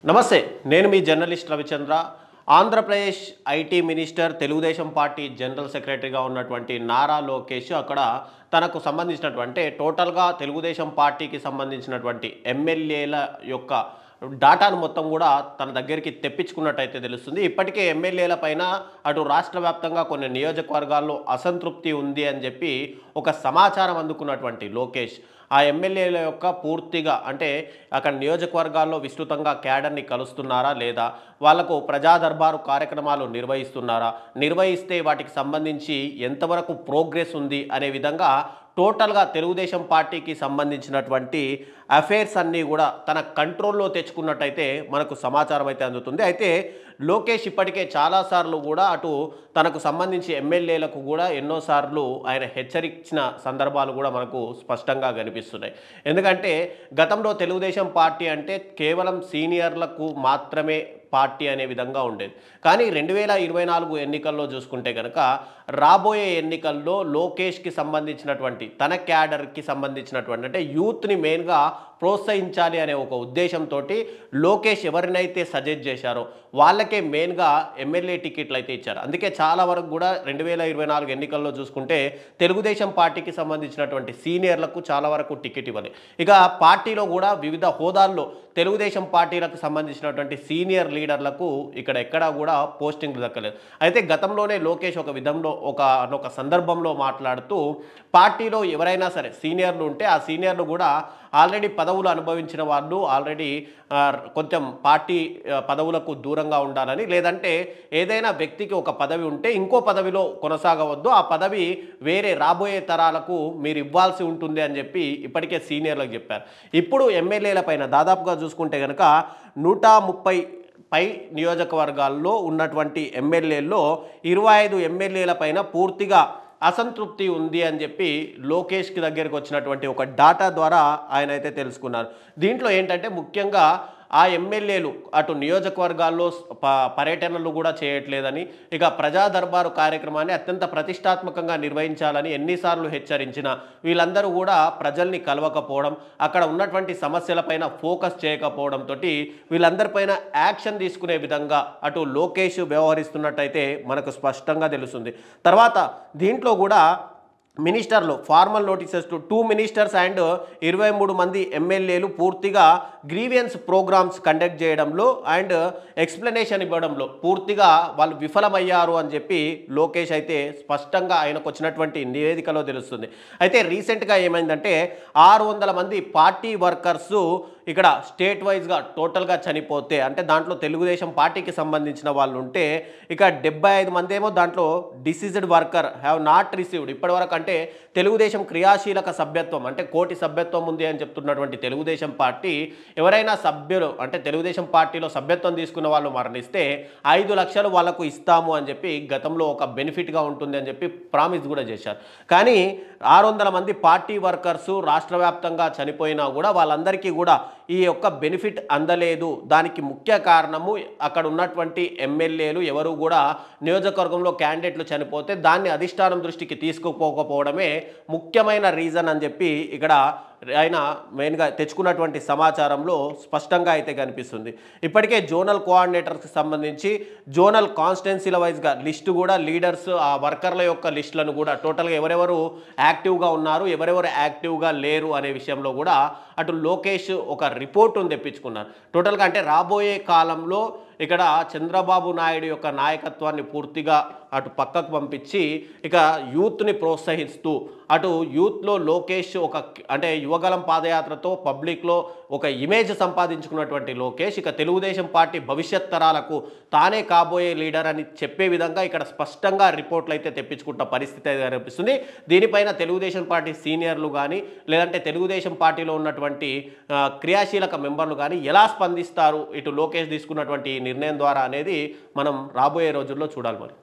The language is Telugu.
నమస్తే నేను మీ journalist Ravichandra Andhra Pradesh IT minister Telugu Desam party general సెక్రటరీగా ఉన్నటువంటి నారా లోకేష్ అక్కడ తనకు సంబంధించినటువంటి టోటల్గా తెలుగుదేశం పార్టీకి సంబంధించినటువంటి ఎమ్మెల్యేల యొక్క డాటాను మొత్తం కూడా తన దగ్గరికి తెప్పించుకున్నట్టయితే తెలుస్తుంది. ఇప్పటికే ఎమ్మెల్యేల పైన అటు రాష్ట్ర వ్యాప్తంగా కొన్ని నియోజకవర్గాల్లో అసంతృప్తి ఉంది అని చెప్పి ఒక సమాచారం అందుకున్నటువంటి లోకేష్ ఆ ఎమ్మెల్యేల యొక్క పూర్తిగా అంటే అక్కడ నియోజకవర్గాల్లో విస్తృతంగా క్యాడర్ని కలుస్తున్నారా లేదా, వాళ్లకు ప్రజా దర్బారు కార్యక్రమాలు నిర్వహిస్తున్నారా, నిర్వహిస్తే వాటికి సంబంధించి ఎంతవరకు ప్రోగ్రెస్ ఉంది అనే విధంగా టోటల్గా తెలుగుదేశం పార్టీకి సంబంధించినటువంటి అఫైర్స్ అన్నీ కూడా తన కంట్రోల్లో తెచ్చుకున్నట్టయితే మనకు సమాచారం అయితే అందుతుంది. అయితే లోకేష్ ఇప్పటికే చాలాసార్లు కూడా అటు తనకు సంబంధించి ఎమ్మెల్యేలకు కూడా ఎన్నోసార్లు ఆయన హెచ్చరించిన సందర్భాలు కూడా మనకు స్పష్టంగా కనిపిస్తున్నాయి. ఎందుకంటే గతంలో తెలుగుదేశం పార్టీ అంటే కేవలం సీనియర్లకు మాత్రమే పార్టీ అనే విధంగా ఉండేది. కానీ 2024 ఎన్నికల్లో చూసుకుంటే కనుక రాబోయే ఎన్నికల్లో లోకేష్కి సంబంధించినటువంటి తన క్యాడర్కి సంబంధించినటువంటి అంటే యూత్ని మెయిన్గా ప్రోత్సహించాలి అనే ఒక ఉద్దేశంతో లోకేష్ ఎవరినైతే సజెస్ట్ చేశారో వాళ్ళకే మెయిన్గా ఎమ్మెల్యే టికెట్లు అయితే ఇచ్చారు. అందుకే చాలా వరకు కూడా 2024 ఎన్నికల్లో చూసుకుంటే తెలుగుదేశం పార్టీకి సంబంధించినటువంటి సీనియర్లకు చాలా వరకు టికెట్ ఇవ్వాలి. ఇక పార్టీలో కూడా వివిధ హోదాల్లో తెలుగుదేశం పార్టీలకు సంబంధించినటువంటి సీనియర్ లీడర్లకు ఇక్కడ ఎక్కడా కూడా పోస్టింగ్లు దక్కలేదు. అయితే గతంలోనే లోకేష్ ఒక విధంలో ఒక సందర్భంలో మాట్లాడుతూ పార్టీలో ఎవరైనా సరే సీనియర్లు ఉంటే ఆ సీనియర్లు కూడా ఆల్రెడీ పదవులు అనుభవించిన వాళ్ళు ఆల్రెడీ కొంచెం పార్టీ పదవులకు దూరంగా ఉండాలని, లేదంటే ఏదైనా వ్యక్తికి ఒక పదవి ఉంటే ఇంకో పదవిలో కొనసాగవద్దు, ఆ పదవి వేరే రాబోయే తరాలకు మీరు ఇవ్వాల్సి ఉంటుంది అని చెప్పి ఇప్పటికే సీనియర్లకు చెప్పారు. ఇప్పుడు ఎమ్మెల్యేల పైన దాదాపుగా చూసుకుంటే కనుక 130 పై నియోజకవర్గాల్లో ఉన్నటువంటి ఎమ్మెల్యేల్లో 25 ఎమ్మెల్యేల పైన పూర్తిగా అసంతృప్తి ఉంది అని చెప్పి లోకేష్కి దగ్గరికి వచ్చినటువంటి ఒక డాటా ద్వారా ఆయన అయితే తెలుసుకున్నారు. దీంట్లో ఏంటంటే ముఖ్యంగా ఆ ఎమ్మెల్యేలు అటు నియోజకవర్గాల్లో పర్యటనలు కూడా చేయట్లేదని, ఇక ప్రజా దర్బారు కార్యక్రమాన్ని అత్యంత ప్రతిష్టాత్మకంగా నిర్వహించాలని ఎన్నిసార్లు హెచ్చరించినా వీళ్ళందరూ కూడా ప్రజల్ని కలవకపోవడం, అక్కడ ఉన్నటువంటి సమస్యలపైన ఫోకస్ చేయకపోవడంతో వీళ్ళందరిపైన యాక్షన్ తీసుకునే విధంగా అటు లోకేష్ వ్యవహరిస్తున్నట్టయితే మనకు స్పష్టంగా తెలుస్తుంది. తర్వాత దీంట్లో కూడా మినిస్టర్లు formal notices to 2 ministers and 23 మంది ఎమ్మెల్యేలు పూర్తిగా గ్రీవియన్స్ ప్రోగ్రామ్స్ కండక్ట్ చేయడంలో అండ్ ఎక్స్ప్లెనేషన్ ఇవ్వడంలో పూర్తిగా వాళ్ళు విఫలమయ్యారు అని చెప్పి లోకేష్ అయితే స్పష్టంగా ఆయనకు వచ్చినటువంటి నివేదికలో తెలుస్తుంది. అయితే రీసెంట్గా ఏమైందంటే 600 మంది పార్టీ వర్కర్సు ఇక్కడ స్టేట్ వైజ్గా టోటల్గా చనిపోతే అంటే దాంట్లో తెలుగుదేశం పార్టీకి సంబంధించిన వాళ్ళు ఉంటే ఇక 75 మంది ఏమో దాంట్లో deceased worker have not received ఇప్పటివరకు అంటే తెలుగుదేశం క్రియాశీలక సభ్యత్వం అంటే కోటి సభ్యత్వం ఉంది అని చెప్తున్నటువంటి తెలుగుదేశం పార్టీ ఎవరైనా సభ్యులు అంటే తెలుగుదేశం పార్టీలో సభ్యత్వం తీసుకున్న వాళ్ళు మరణిస్తే 5 లక్షలు వాళ్ళకు ఇస్తాము అని చెప్పి గతంలో ఒక బెనిఫిట్గా ఉంటుంది అని చెప్పి ప్రామిస్ కూడా చేశారు. కానీ 600 మంది పార్టీ వర్కర్సు రాష్ట్ర వ్యాప్తంగా చనిపోయినా కూడా వాళ్ళందరికీ కూడా ఈ యొక్క బెనిఫిట్ అందలేదు. దానికి ముఖ్య కారణము అక్కడ ఉన్నటువంటి ఎమ్మెల్యేలు ఎవరు కూడా నియోజకవర్గంలో క్యాండిడేట్లు చనిపోతే దాన్ని అధిష్టానం దృష్టికి తీసుకుపోకపోవడమే ముఖ్యమైన రీజన్ అని చెప్పి ఇక్కడ ఆయన మెయిన్గా తెచ్చుకున్నటువంటి సమాచారంలో స్పష్టంగా అయితే కనిపిస్తుంది. ఇప్పటికే జోనల్ కోఆర్డినేటర్స్కి సంబంధించి జోనల్ కాన్స్టిట్యున్సీల వైజ్గా లిస్టు కూడా లీడర్స్ ఆ వర్కర్ల యొక్క లిస్టులను కూడా టోటల్గా ఎవరెవరు యాక్టివ్గా ఉన్నారు ఎవరెవరు యాక్టివ్గా లేరు అనే విషయంలో కూడా అటు లోకేష్ ఒక రిపోర్టును తెప్పించుకున్నారు. టోటల్గా అంటే రాబోయే కాలంలో ఇక్కడ చంద్రబాబు నాయుడు యొక్క నాయకత్వాన్ని పూర్తిగా అటు పక్కకు పంపించి ఇక యూత్ని ప్రోత్సహిస్తూ అటు యూత్లో లోకేష్ ఒక అంటే యువగలం పాదయాత్రతో పబ్లిక్లో ఒక ఇమేజ్ సంపాదించుకున్నటువంటి లోకేష్ ఇక తెలుగుదేశం పార్టీ భవిష్యత్ తరాలకు తానే కాబోయే లీడర్ అని చెప్పే విధంగా ఇక్కడ స్పష్టంగా రిపోర్ట్లు అయితే తెప్పించుకుంటున్న పరిస్థితి అయితే కనిపిస్తుంది. దీనిపైన తెలుగుదేశం పార్టీ సీనియర్లు కానీ లేదంటే తెలుగుదేశం పార్టీలో ఉన్నటువంటి క్రియాశీలక మెంబర్లు కానీ ఎలా స్పందిస్తారు ఇటు లోకేష్ తీసుకున్నటువంటి నిర్ణయం ద్వారా అనేది మనం రాబోయే రోజుల్లో చూడాలి మరి.